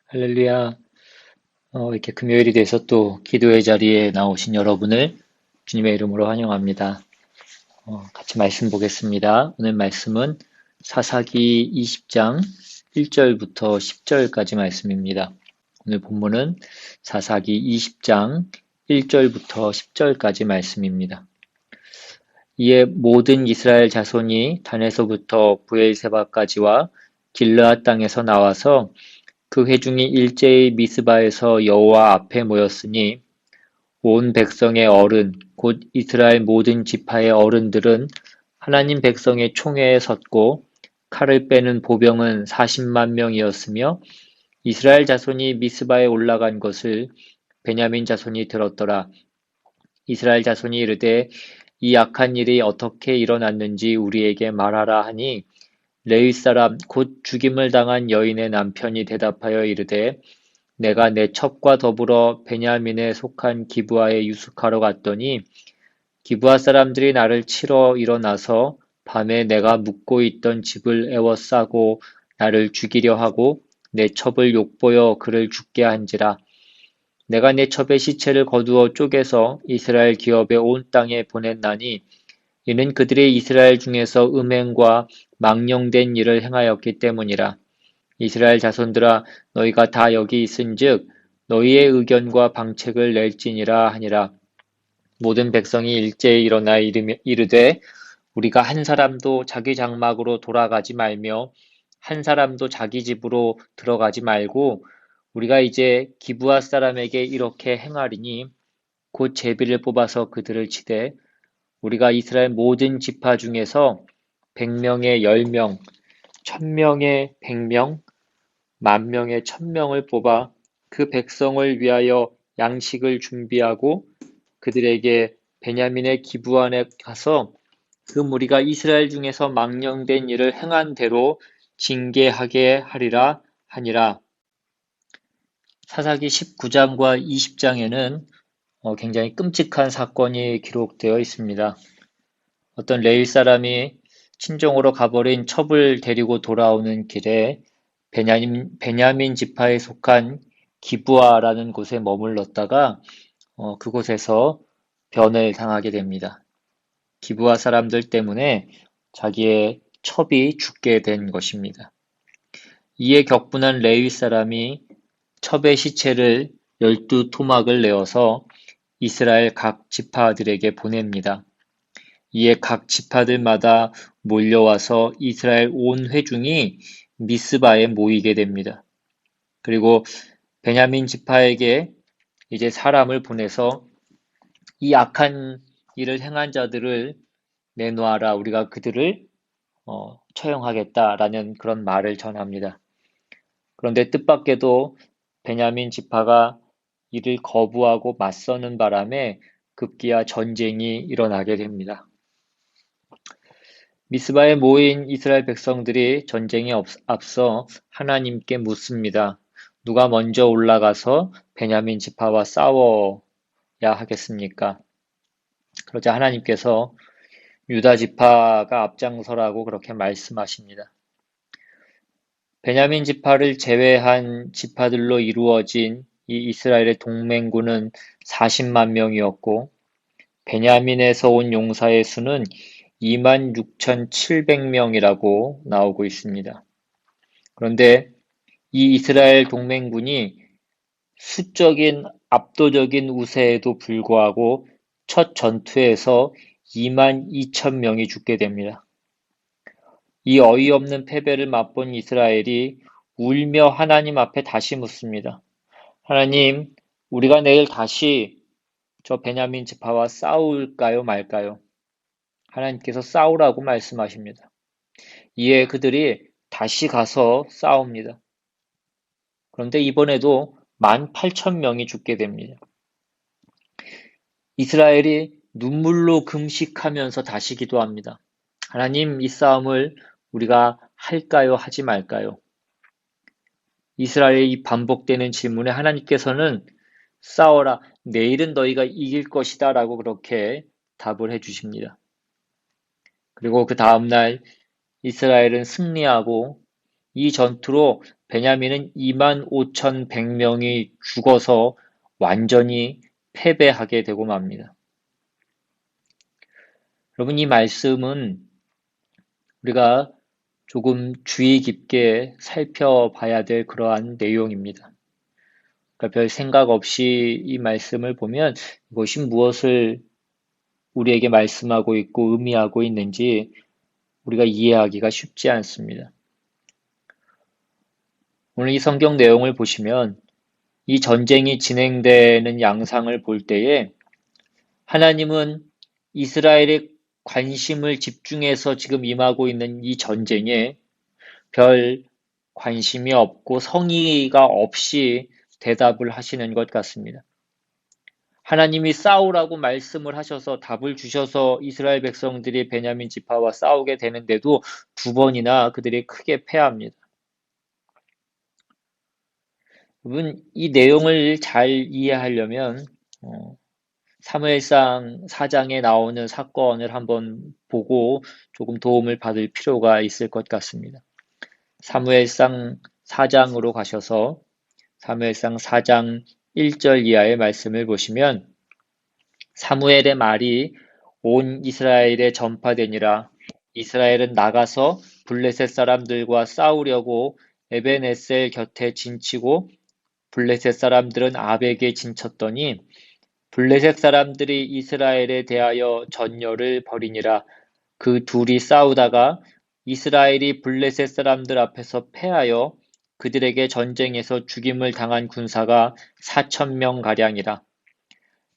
할렐루야. 이렇게 금요일이 돼서 또 기도의 자리에 나오신 여러분을 주님의 이름으로 환영합니다. 같이 말씀 보겠습니다. 오늘 말씀은 사사기 20장 1절부터 10절까지 말씀입니다. 오늘 본문은 사사기 20장 1절부터 10절까지 말씀입니다. 이에 모든 이스라엘 자손이 단에서부터 브엘세바까지와 길르앗 땅에서 나와서 그 회중이 일제히 미스바에서 여호와 앞에 모였으니 온 백성의 어른 곧 이스라엘 모든 지파의 어른들은 하나님 백성의 총회에 섰고 칼을 빼는 보병은 40만 명이었으며 이스라엘 자손이 미스바에 올라간 것을 베냐민 자손이 들었더라. 이스라엘 자손이 이르되 이 악한 일이 어떻게 일어났는지 우리에게 말하라 하니 레위 사람 곧 죽임을 당한 여인의 남편이 대답하여 이르되 내가 내 첩과 더불어 베냐민에 속한 기브아에 유숙하러 갔더니 기브아 사람들이 나를 치러 일어나서 밤에 내가 묵고 있던 집을 에워싸고 나를 죽이려 하고 내 첩을 욕보여 그를 죽게 한지라. 내가 내 첩의 시체를 거두어 쪼개서 이스라엘 기업의 온 땅에 보냈나니 이는 그들이 이스라엘 중에서 음행과 망령된 일을 행하였기 때문이라. 이스라엘 자손들아 너희가 다 여기 있은즉 너희의 의견과 방책을 낼지니라 하니라. 모든 백성이 일제히 일어나 이르되 우리가 한 사람도 자기 장막으로 돌아가지 말며 한 사람도 자기 집으로 들어가지 말고 우리가 이제 기브아 사람에게 이렇게 행하리니 곧 제비를 뽑아서 그들을 치되 우리가 이스라엘 모든 지파 중에서 100명에 10명, 1000명에 100명, 10,000명에 1,000명을 뽑아 그 백성을 위하여 양식을 준비하고 그들에게 베냐민의 기브안에 가서 그 무리가 이스라엘 중에서 망령된 일을 행한 대로 징계하게 하리라 하니라. 사사기 19장과 20장에는 굉장히 끔찍한 사건이 기록되어 있습니다. 어떤 레위 사람이 친정으로 가버린 첩을 데리고 돌아오는 길에 베냐민 지파에 속한 기브아라는 곳에 머물렀다가 그곳에서 변을 당하게 됩니다. 기브아 사람들 때문에 자기의 첩이 죽게 된 것입니다. 이에 격분한 레위 사람이 첩의 시체를 12토막을 내어서 이스라엘 각 지파들에게 보냅니다. 이에 각 지파들마다 몰려와서 이스라엘 온 회중이 미스바에 모이게 됩니다. 그리고 베냐민 지파에게 이제 사람을 보내서 이 악한 일을 행한 자들을 내놓아라. 우리가 그들을 처형하겠다라는 그런 말을 전합니다. 그런데 뜻밖에도 베냐민 지파가 이를 거부하고 맞서는 바람에 급기야 전쟁이 일어나게 됩니다. 미스바에 모인 이스라엘 백성들이 전쟁에 앞서 하나님께 묻습니다. 누가 먼저 올라가서 베냐민 지파와 싸워야 하겠습니까? 그러자 하나님께서 유다 지파가 앞장서라고 그렇게 말씀하십니다. 베냐민 지파를 제외한 지파들로 이루어진 이 이스라엘의 동맹군은 40만 명이었고 베냐민에서 온 용사의 수는 26,700명이라고 나오고 있습니다. 그런데 이 이스라엘 동맹군이 수적인 압도적인 우세에도 불구하고 첫 전투에서 22,000명이 죽게 됩니다. 이 어이없는 패배를 맛본 이스라엘이 울며 하나님 앞에 다시 묻습니다. 하나님, 우리가 내일 다시 저 베냐민 지파와 싸울까요, 말까요? 하나님께서 싸우라고 말씀하십니다. 이에 그들이 다시 가서 싸웁니다. 그런데 이번에도 18,000명이 죽게 됩니다. 이스라엘이 눈물로 금식하면서 다시 기도합니다. 하나님, 이 싸움을 우리가 할까요, 하지 말까요? 이스라엘의 이 반복되는 질문에 하나님께서는 싸워라, 내일은 너희가 이길 것이다 라고 그렇게 답을 해주십니다. 그리고 그 다음날 이스라엘은 승리하고 이 전투로 베냐민은 25,100명이 죽어서 완전히 패배하게 되고 맙니다. 여러분, 이 말씀은 우리가 조금 주의 깊게 살펴봐야 될 그러한 내용입니다. 그러니까 별 생각 없이 이 말씀을 보면 이것이 무엇을 우리에게 말씀하고 있고 의미하고 있는지 우리가 이해하기가 쉽지 않습니다. 오늘 이 성경 내용을 보시면 이 전쟁이 진행되는 양상을 볼 때에 하나님은 이스라엘의 관심을 집중해서 지금 임하고 있는 이 전쟁에 별 관심이 없고 성의가 없이 대답을 하시는 것 같습니다. 하나님이 싸우라고 말씀을 하셔서 답을 주셔서 이스라엘 백성들이 베냐민 지파와 싸우게 되는데도 2번이나 그들이 크게 패합니다. 여러분, 이 내용을 잘 이해하려면 사무엘상 4장에 나오는 사건을 한번 보고 조금 도움을 받을 필요가 있을 것 같습니다. 사무엘상 4장으로 가셔서 사무엘상 4장 1절 이하의 말씀을 보시면 사무엘의 말이 온 이스라엘에 전파되니라. 이스라엘은 나가서 블레셋 사람들과 싸우려고 에벤에셀 곁에 진치고 블레셋 사람들은 아벡에 진쳤더니 블레셋 사람들이 이스라엘에 대하여 전열을 벌이니라. 그 둘이 싸우다가 이스라엘이 블레셋 사람들 앞에서 패하여 그들에게 전쟁에서 죽임을 당한 군사가 4,000명가량이라.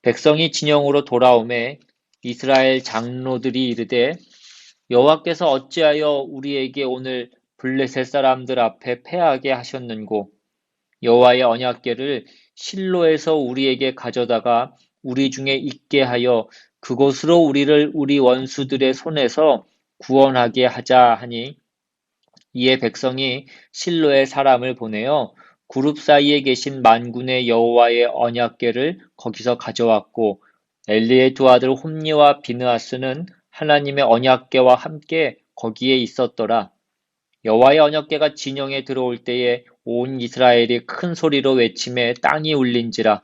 백성이 진영으로 돌아오매 이스라엘 장로들이 이르되 여호와께서 어찌하여 우리에게 오늘 블레셋 사람들 앞에 패하게 하셨는고 여호와의 언약궤를 실로에서 우리에게 가져다가 우리 중에 있게 하여 그곳으로 우리를 우리 원수들의 손에서 구원하게 하자 하니 이에 백성이 실로에 사람을 보내어 그룹 사이에 계신 만군의 여호와의 언약궤를 거기서 가져왔고 엘리의 두 아들 홈니와 비느하스는 하나님의 언약궤와 함께 거기에 있었더라. 여호와의 언약궤가 진영에 들어올 때에 온 이스라엘이 큰 소리로 외치매 땅이 울린지라.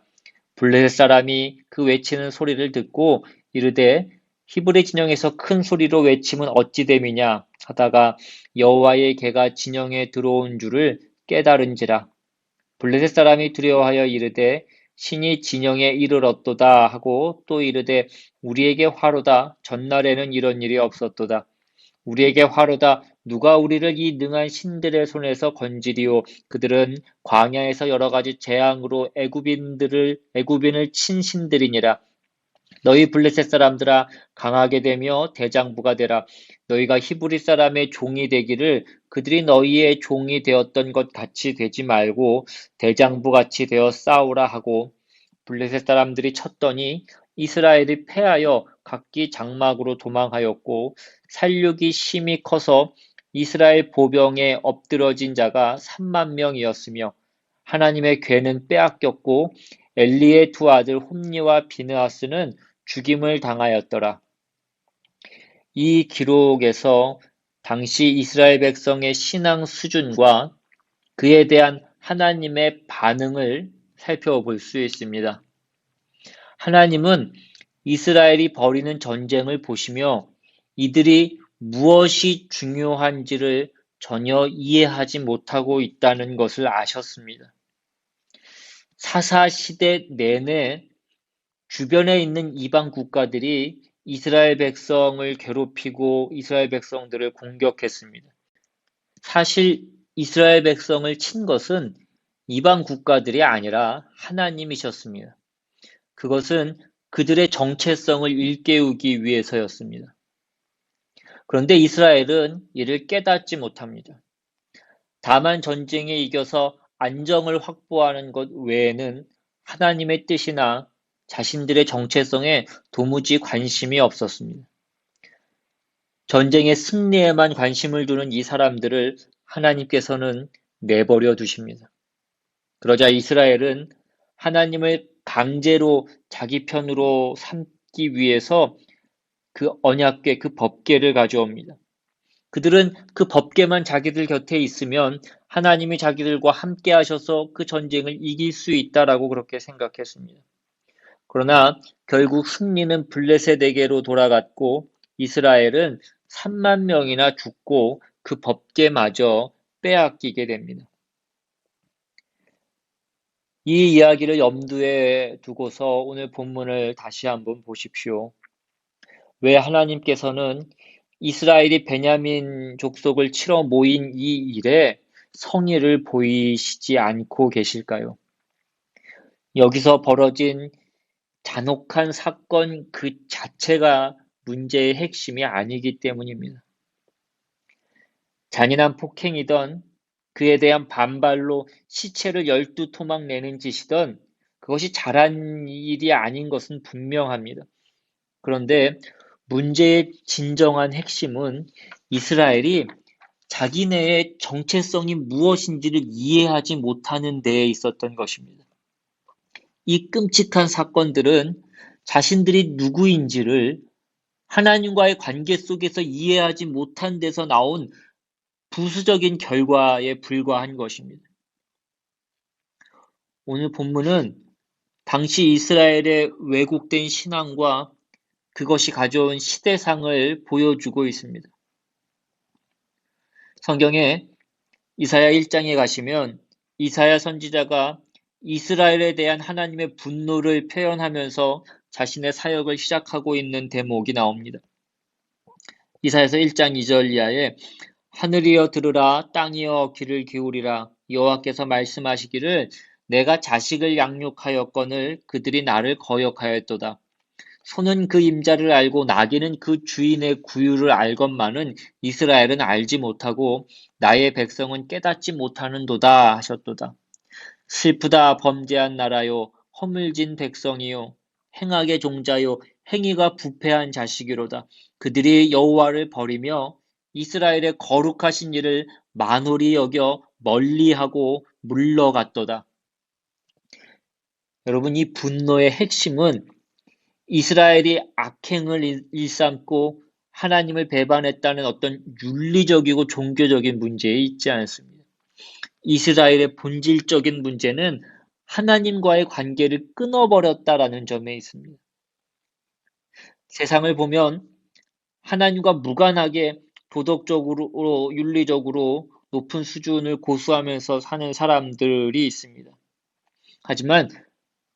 블레셋 사람이 그 외치는 소리를 듣고 이르되 히브리 진영에서 큰 소리로 외침은 어찌 됨이냐 하다가 여호와의 궤가 진영에 들어온 줄을 깨달은지라. 블레셋 사람이 두려워하여 이르되 신이 진영에 이르렀도다 하고 또 이르되 우리에게 화로다. 전날에는 이런 일이 없었도다. 우리에게 화로다. 누가 우리를 이 능한 신들의 손에서 건지리오. 그들은 광야에서 여러 가지 재앙으로 애굽인을 친 신들이니라. 너희 블레셋 사람들아 강하게 되며 대장부가 되라. 너희가 히브리 사람의 종이 되기를 그들이 너희의 종이 되었던 것 같이 되지 말고 대장부 같이 되어 싸우라 하고 블레셋 사람들이 쳤더니 이스라엘이 패하여 각기 장막으로 도망하였고 살육이 심히 커서 이스라엘 보병에 엎드러진 자가 30,000명이었으며 하나님의 궤는 빼앗겼고 엘리의 두 아들 홈니와 비느하스는 죽임을 당하였더라. 이 기록에서 당시 이스라엘 백성의 신앙 수준과 그에 대한 하나님의 반응을 살펴볼 수 있습니다. 하나님은 이스라엘이 벌이는 전쟁을 보시며 이들이 무엇이 중요한지를 전혀 이해하지 못하고 있다는 것을 아셨습니다. 사사시대 내내 주변에 있는 이방 국가들이 이스라엘 백성을 괴롭히고 이스라엘 백성들을 공격했습니다. 사실 이스라엘 백성을 친 것은 이방 국가들이 아니라 하나님이셨습니다. 그것은 그들의 정체성을 일깨우기 위해서였습니다. 그런데 이스라엘은 이를 깨닫지 못합니다. 다만 전쟁에 이겨서 안정을 확보하는 것 외에는 하나님의 뜻이나 자신들의 정체성에 도무지 관심이 없었습니다. 전쟁의 승리에만 관심을 두는 이 사람들을 하나님께서는 내버려 두십니다. 그러자 이스라엘은 하나님을 강제로 자기 편으로 삼기 위해서 그 언약궤, 그 법궤를 가져옵니다. 그들은 그 법궤만 자기들 곁에 있으면 하나님이 자기들과 함께 하셔서 그 전쟁을 이길 수 있다라고 그렇게 생각했습니다. 그러나 결국 승리는 블레셋에게로 돌아갔고 이스라엘은 3만 명이나 죽고 그 법궤마저 빼앗기게 됩니다. 이 이야기를 염두에 두고서 오늘 본문을 다시 한번 보십시오. 왜 하나님께서는 이스라엘이 베냐민 족속을 치러 모인 이 일에 성의를 보이시지 않고 계실까요? 여기서 벌어진 잔혹한 사건 그 자체가 문제의 핵심이 아니기 때문입니다. 잔인한 폭행이던 그에 대한 반발로 시체를 12토막 내는 짓이던 그것이 잘한 일이 아닌 것은 분명합니다. 그런데 문제의 진정한 핵심은 이스라엘이 자기네의 정체성이 무엇인지를 이해하지 못하는 데에 있었던 것입니다. 이 끔찍한 사건들은 자신들이 누구인지를 하나님과의 관계 속에서 이해하지 못한 데서 나온 부수적인 결과에 불과한 것입니다. 오늘 본문은 당시 이스라엘의 왜곡된 신앙과 그것이 가져온 시대상을 보여주고 있습니다. 성경에 이사야 1장에 가시면 이사야 선지자가 이스라엘에 대한 하나님의 분노를 표현하면서 자신의 사역을 시작하고 있는 대목이 나옵니다. 이사야서 1장 2절 이하에 하늘이여 들으라 땅이여 귀를 기울이라 여호와께서 말씀하시기를 내가 자식을 양육하였거늘 그들이 나를 거역하였도다. 소는 그 임자를 알고 나귀는 그 주인의 구유를 알건만은 이스라엘은 알지 못하고 나의 백성은 깨닫지 못하는도다 하셨도다. 슬프다 범죄한 나라요 허물진 백성이요 행악의 종자요 행위가 부패한 자식이로다. 그들이 여호와를 버리며 이스라엘의 거룩하신 일을 만홀히 여겨 멀리하고 물러갔도다. 여러분, 이 분노의 핵심은 이스라엘이 악행을 일삼고 하나님을 배반했다는 어떤 윤리적이고 종교적인 문제에 있지 않습니다. 이스라엘의 본질적인 문제는 하나님과의 관계를 끊어버렸다라는 점에 있습니다. 세상을 보면 하나님과 무관하게 도덕적으로, 윤리적으로 높은 수준을 고수하면서 사는 사람들이 있습니다. 하지만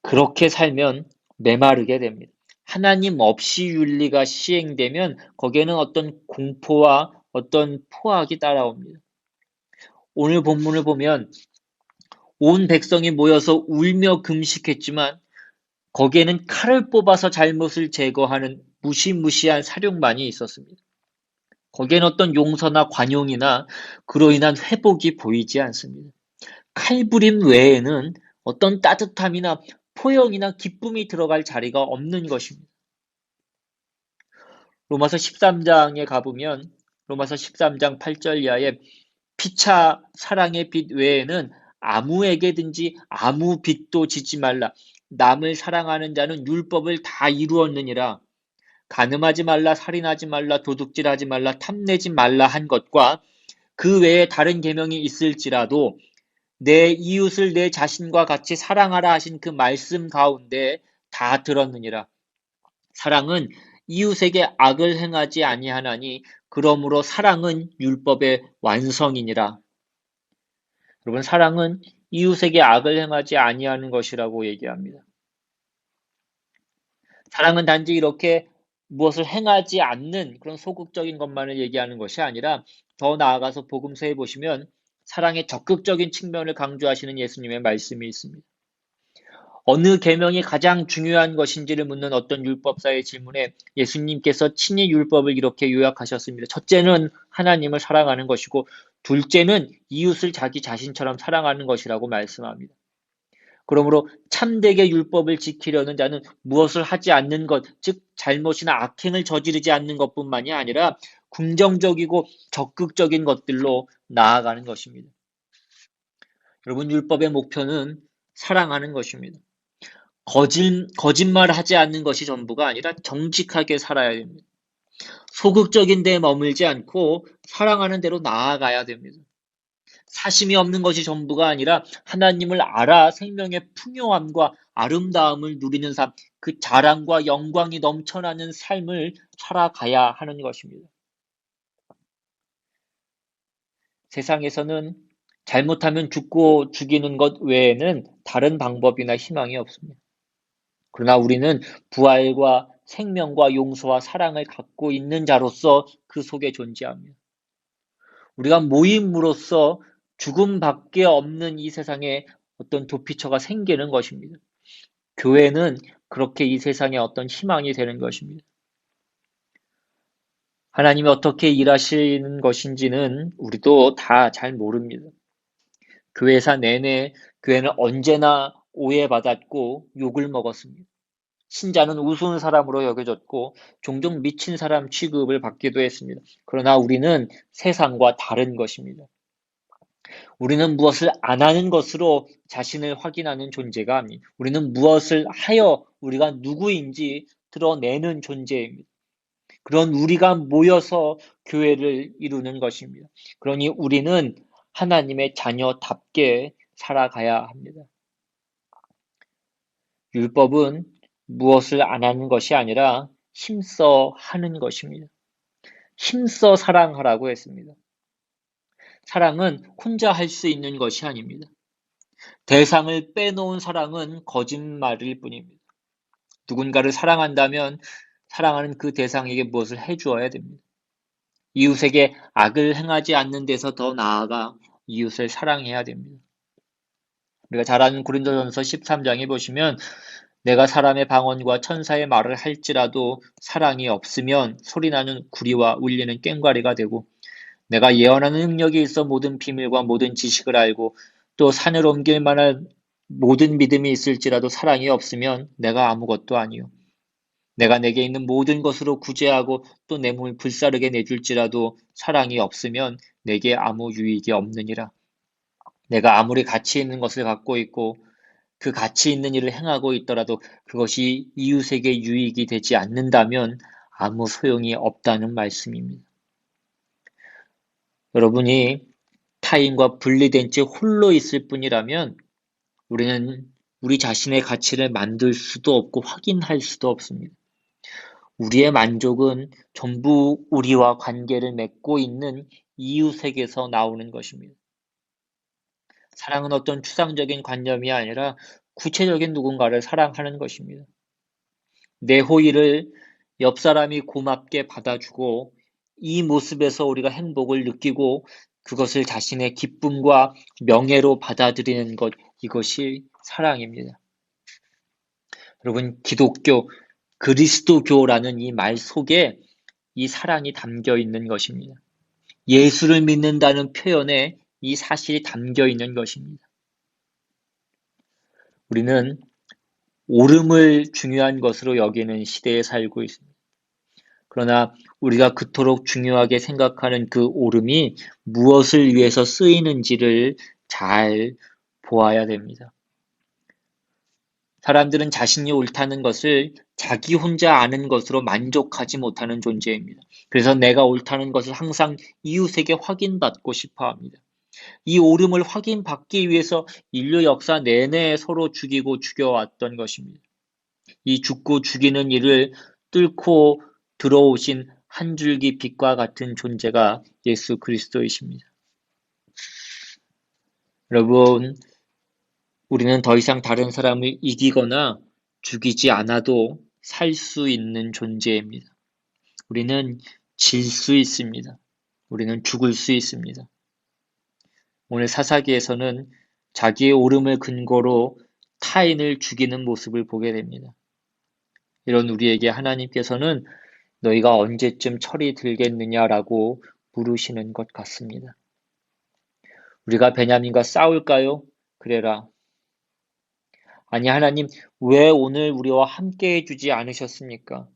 그렇게 살면 메마르게 됩니다. 하나님 없이 윤리가 시행되면 거기에는 어떤 공포와 어떤 포악이 따라옵니다. 오늘 본문을 보면 온 백성이 모여서 울며 금식했지만 거기에는 칼을 뽑아서 잘못을 제거하는 무시무시한 사령관이 있었습니다. 거기에는 어떤 용서나 관용이나 그로 인한 회복이 보이지 않습니다. 칼부림 외에는 어떤 따뜻함이나 포용이나 기쁨이 들어갈 자리가 없는 것입니다. 로마서 13장에 가보면 로마서 13장 8절 이하에 피차 사랑의 빚 외에는 아무에게든지 아무 빚도 지지 말라. 남을 사랑하는 자는 율법을 다 이루었느니라. 간음하지 말라, 살인하지 말라, 도둑질하지 말라, 탐내지 말라 한 것과 그 외에 다른 계명이 있을지라도 내 이웃을 내 자신과 같이 사랑하라 하신 그 말씀 가운데 다 들었느니라. 사랑은 이웃에게 악을 행하지 아니하나니 그러므로 사랑은 율법의 완성이니라. 여러분, 사랑은 이웃에게 악을 행하지 아니하는 것이라고 얘기합니다. 사랑은 단지 이렇게 무엇을 행하지 않는 그런 소극적인 것만을 얘기하는 것이 아니라 더 나아가서 복음서에 보시면 사랑의 적극적인 측면을 강조하시는 예수님의 말씀이 있습니다. 어느 계명이 가장 중요한 것인지를 묻는 어떤 율법사의 질문에 예수님께서 친히 율법을 이렇게 요약하셨습니다. 첫째는 하나님을 사랑하는 것이고 둘째는 이웃을 자기 자신처럼 사랑하는 것이라고 말씀합니다. 그러므로 참되게 율법을 지키려는 자는 무엇을 하지 않는 것, 즉 잘못이나 악행을 저지르지 않는 것뿐만이 아니라 긍정적이고 적극적인 것들로 나아가는 것입니다. 여러분, 율법의 목표는 사랑하는 것입니다. 거짓말하지 않는 것이 전부가 아니라 정직하게 살아야 됩니다. 소극적인 데 머물지 않고 사랑하는 대로 나아가야 됩니다. 사심이 없는 것이 전부가 아니라 하나님을 알아 생명의 풍요함과 아름다움을 누리는 삶, 그 자랑과 영광이 넘쳐나는 삶을 살아가야 하는 것입니다. 세상에서는 잘못하면 죽고 죽이는 것 외에는 다른 방법이나 희망이 없습니다. 그러나 우리는 부활과 생명과 용서와 사랑을 갖고 있는 자로서 그 속에 존재합니다. 우리가 모임으로써 죽음밖에 없는 이 세상에 어떤 도피처가 생기는 것입니다. 교회는 그렇게 이 세상에 어떤 희망이 되는 것입니다. 하나님이 어떻게 일하시는 것인지는 우리도 다 잘 모릅니다. 교회사 내내 교회는 언제나 오해받았고 욕을 먹었습니다. 신자는 우스운 사람으로 여겨졌고 종종 미친 사람 취급을 받기도 했습니다. 그러나 우리는 세상과 다른 것입니다. 우리는 무엇을 안 하는 것으로 자신을 확인하는 존재가 아닙니다. 우리는 무엇을 하여 우리가 누구인지 드러내는 존재입니다. 그런 우리가 모여서 교회를 이루는 것입니다. 그러니 우리는 하나님의 자녀답게 살아가야 합니다. 율법은 무엇을 안 하는 것이 아니라 힘써 하는 것입니다. 힘써 사랑하라고 했습니다. 사랑은 혼자 할 수 있는 것이 아닙니다. 대상을 빼놓은 사랑은 거짓말일 뿐입니다. 누군가를 사랑한다면 사랑하는 그 대상에게 무엇을 해주어야 됩니다. 이웃에게 악을 행하지 않는 데서 더 나아가 이웃을 사랑해야 됩니다. 우리가 잘 아는 고린도전서 13장에 보시면 내가 사람의 방언과 천사의 말을 할지라도 사랑이 없으면 소리나는 구리와 울리는 꽹과리가 되고 내가 예언하는 능력이 있어 모든 비밀과 모든 지식을 알고 또 산을 옮길 만한 모든 믿음이 있을지라도 사랑이 없으면 내가 아무것도 아니요. 내가 내게 있는 모든 것으로 구제하고 또 내 몸을 불사르게 내줄지라도 사랑이 없으면 내게 아무 유익이 없느니라. 내가 아무리 가치 있는 것을 갖고 있고 그 가치 있는 일을 행하고 있더라도 그것이 이웃에게 유익이 되지 않는다면 아무 소용이 없다는 말씀입니다. 여러분이 타인과 분리된 채 홀로 있을 뿐이라면 우리는 우리 자신의 가치를 만들 수도 없고 확인할 수도 없습니다. 우리의 만족은 전부 우리와 관계를 맺고 있는 이웃에게서 나오는 것입니다. 사랑은 어떤 추상적인 관념이 아니라 구체적인 누군가를 사랑하는 것입니다. 내 호의를 옆 사람이 고맙게 받아주고 이 모습에서 우리가 행복을 느끼고 그것을 자신의 기쁨과 명예로 받아들이는 것, 이것이 사랑입니다. 여러분, 기독교, 그리스도교라는 이 말 속에 이 사랑이 담겨 있는 것입니다. 예수를 믿는다는 표현에 이 사실이 담겨 있는 것입니다. 우리는 옳음을 중요한 것으로 여기는 시대에 살고 있습니다. 그러나 우리가 그토록 중요하게 생각하는 그 옳음이 무엇을 위해서 쓰이는지를 잘 보아야 됩니다. 사람들은 자신이 옳다는 것을 자기 혼자 아는 것으로 만족하지 못하는 존재입니다. 그래서 내가 옳다는 것을 항상 이웃에게 확인받고 싶어 합니다. 이 옳음을 확인받기 위해서 인류 역사 내내 서로 죽이고 죽여왔던 것입니다. 이 죽고 죽이는 일을 뚫고 들어오신 한 줄기 빛과 같은 존재가 예수 그리스도이십니다. 여러분, 우리는 더 이상 다른 사람을 이기거나 죽이지 않아도 살 수 있는 존재입니다. 우리는 질 수 있습니다. 우리는 죽을 수 있습니다. 오늘 사사기에서는 자기의 옳음을 근거로 타인을 죽이는 모습을 보게 됩니다. 이런 우리에게 하나님께서는 너희가 언제쯤 철이 들겠느냐라고 물으시는 것 같습니다. 우리가 베냐민과 싸울까요? 그래라. 아니 하나님, 왜 오늘 우리와 함께 해주지 않으셨습니까?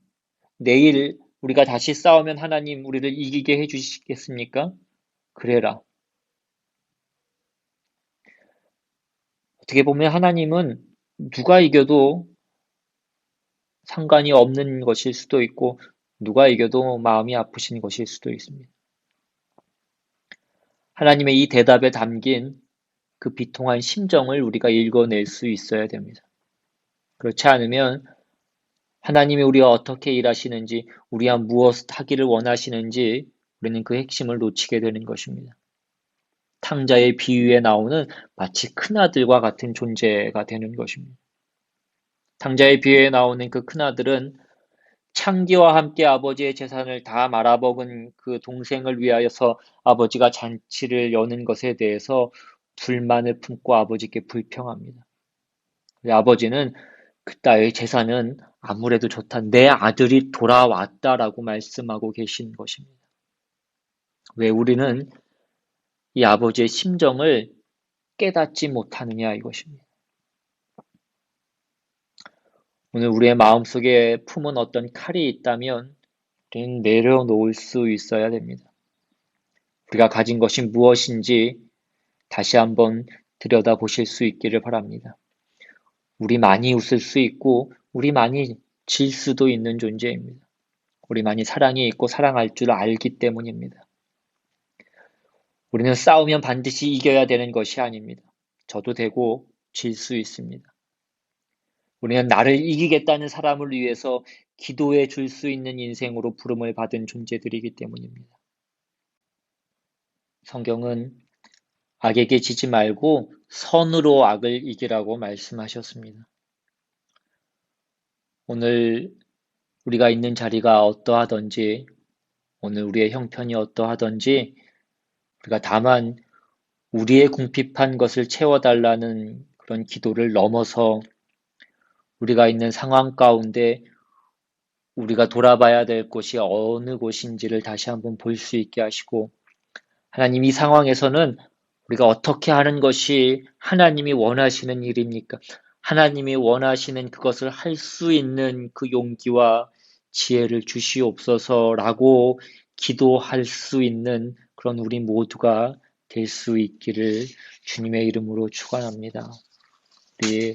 내일 우리가 다시 싸우면 하나님 우리를 이기게 해주시겠습니까? 그래라. 어떻게 보면 하나님은 누가 이겨도 상관이 없는 것일 수도 있고 누가 이겨도 마음이 아프신 것일 수도 있습니다. 하나님의 이 대답에 담긴 그 비통한 심정을 우리가 읽어낼 수 있어야 됩니다. 그렇지 않으면 하나님이 우리가 어떻게 일하시는지, 우리가 무엇 하기를 원하시는지 우리는 그 핵심을 놓치게 되는 것입니다. 탕자의 비유에 나오는 마치 큰아들과 같은 존재가 되는 것입니다. 탕자의 비유에 나오는 그 큰아들은 창기와 함께 아버지의 재산을 다 말아먹은 그 동생을 위하여서 아버지가 잔치를 여는 것에 대해서 불만을 품고 아버지께 불평합니다. 아버지는 그 딸의 재산은 아무래도 좋다. 내 아들이 돌아왔다라고 말씀하고 계신 것입니다. 왜 우리는 이 아버지의 심정을 깨닫지 못하느냐 이것입니다. 오늘 우리의 마음속에 품은 어떤 칼이 있다면 우리는 내려놓을 수 있어야 됩니다. 우리가 가진 것이 무엇인지 다시 한번 들여다보실 수 있기를 바랍니다. 우리 많이 웃을 수 있고 우리 많이 질 수도 있는 존재입니다. 우리 많이 사랑이 있고 사랑할 줄 알기 때문입니다. 우리는 싸우면 반드시 이겨야 되는 것이 아닙니다. 져도 되고 질 수 있습니다. 우리는 나를 이기겠다는 사람을 위해서 기도해 줄 수 있는 인생으로 부름을 받은 존재들이기 때문입니다. 성경은 악에게 지지 말고 선으로 악을 이기라고 말씀하셨습니다. 오늘 우리가 있는 자리가 어떠하든지, 오늘 우리의 형편이 어떠하든지, 우리가 다만 우리의 궁핍한 것을 채워달라는 그런 기도를 넘어서 우리가 있는 상황 가운데 우리가 돌아봐야 될 곳이 어느 곳인지를 다시 한번 볼 수 있게 하시고, 하나님 이 상황에서는 우리가 어떻게 하는 것이 하나님이 원하시는 일입니까? 하나님이 원하시는 그것을 할 수 있는 그 용기와 지혜를 주시옵소서라고 기도할 수 있는 그런 우리 모두가 될 수 있기를 주님의 이름으로 축원합니다. 우리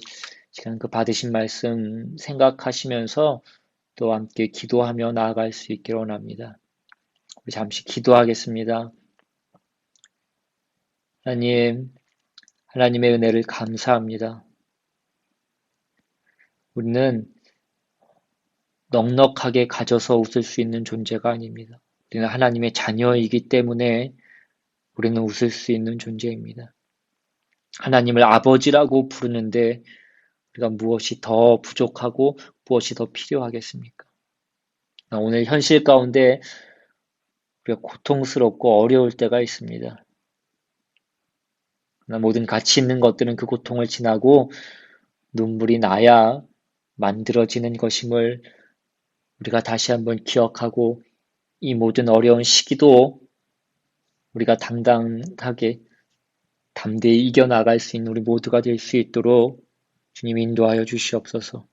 시간 그 받으신 말씀 생각하시면서 또 함께 기도하며 나아갈 수 있기를 원합니다. 우리 잠시 기도하겠습니다. 하나님, 하나님의 은혜를 감사합니다. 우리는 넉넉하게 가져서 웃을 수 있는 존재가 아닙니다. 우리는 하나님의 자녀이기 때문에 우리는 웃을 수 있는 존재입니다. 하나님을 아버지라고 부르는데 우리가 무엇이 더 부족하고 무엇이 더 필요하겠습니까? 오늘 현실 가운데 우리가 고통스럽고 어려울 때가 있습니다. 그러나 모든 가치 있는 것들은 그 고통을 지나고 눈물이 나야 만들어지는 것임을 우리가 다시 한번 기억하고 이 모든 어려운 시기도 우리가 당당하게 담대히 이겨나갈 수 있는 우리 모두가 될 수 있도록 주님 인도하여 주시옵소서.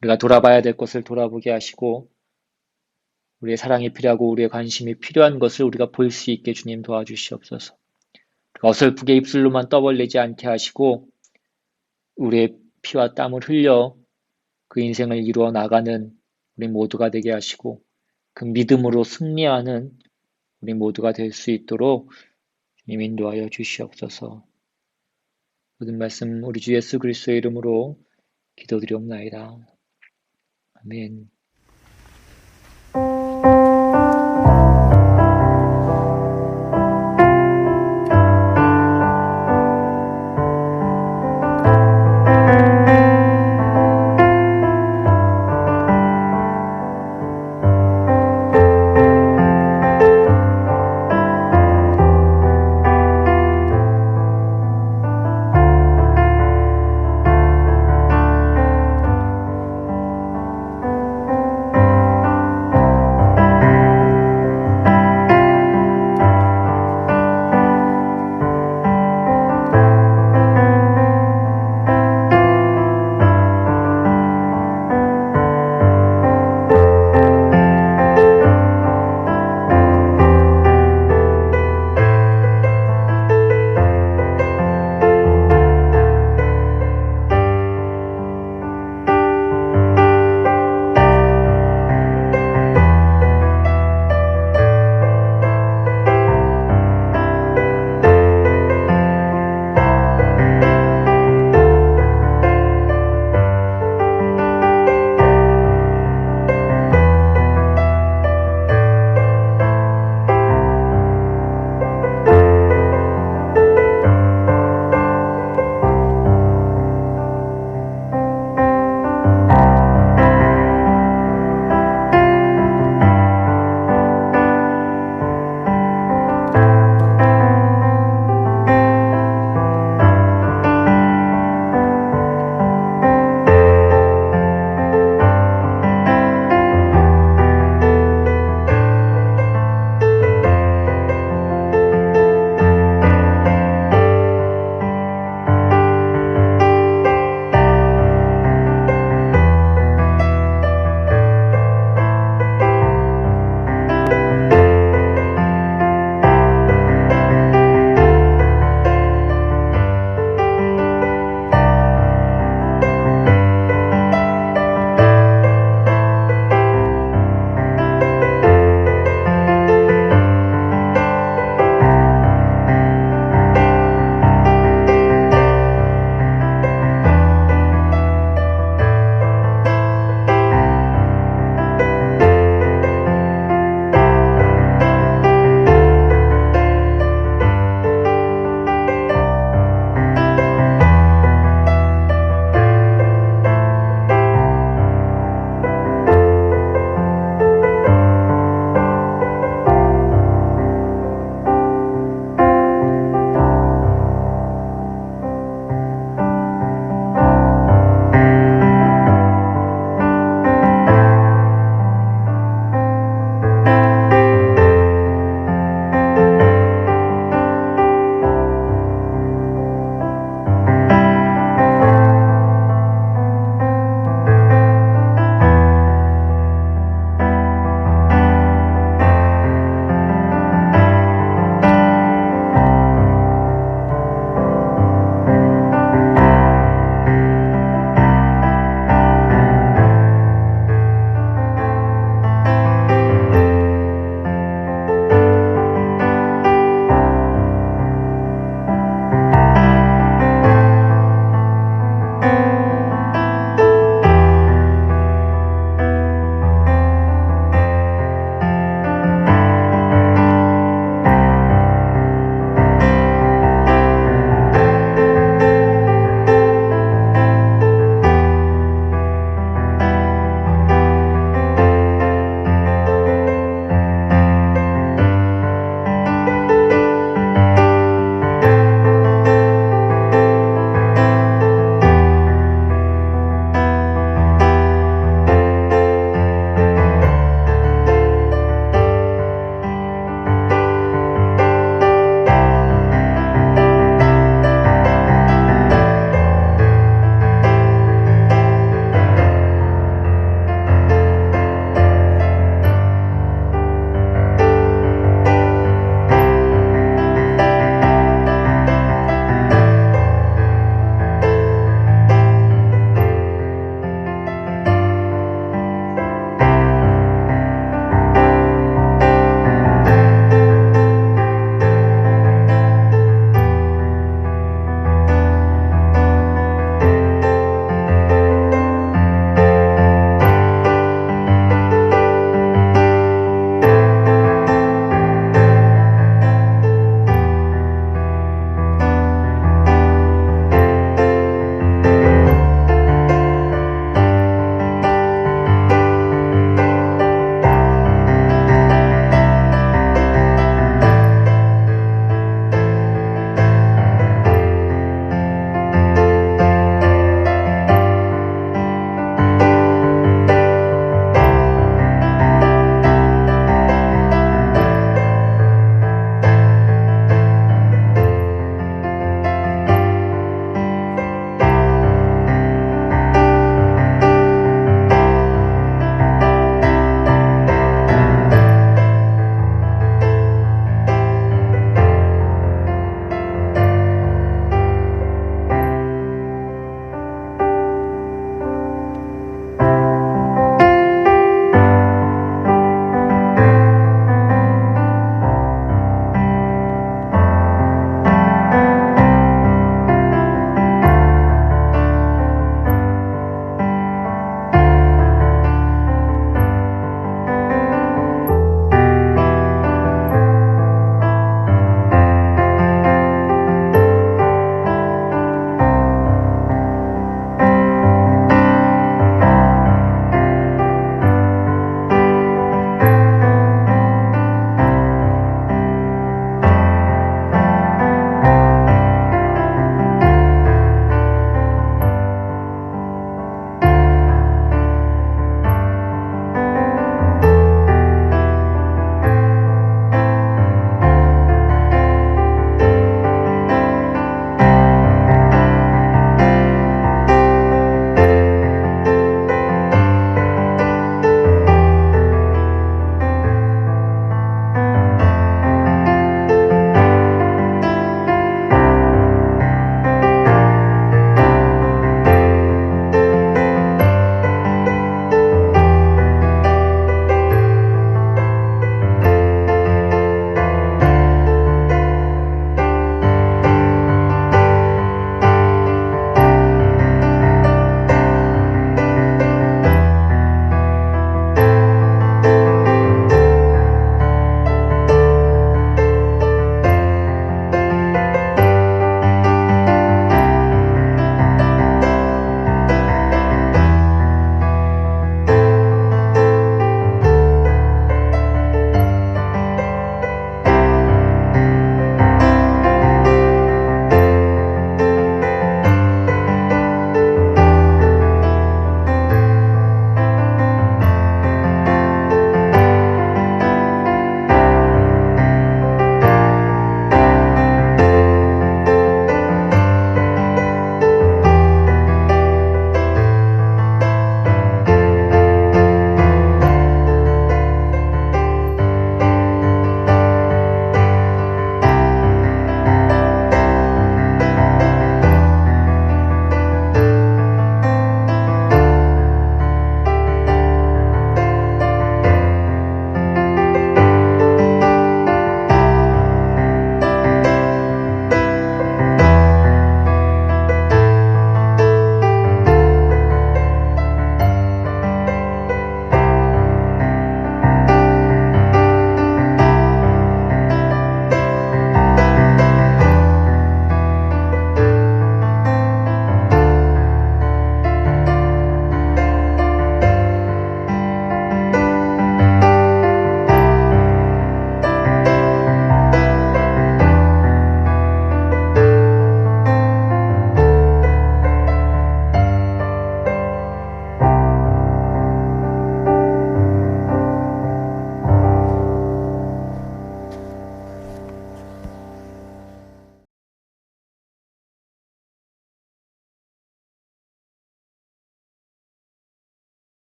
우리가 돌아봐야 될 것을 돌아보게 하시고 우리의 사랑이 필요하고 우리의 관심이 필요한 것을 우리가 볼 수 있게 주님 도와주시옵소서. 어설프게 입술로만 떠벌리지 않게 하시고 우리의 피와 땀을 흘려 그 인생을 이루어 나가는 우리 모두가 되게 하시고 그 믿음으로 승리하는 우리 모두가 될 수 있도록 주님 인도하여 주시옵소서. 모든 말씀 우리 주 예수 그리스도의 이름으로 기도드리옵나이다. 아멘.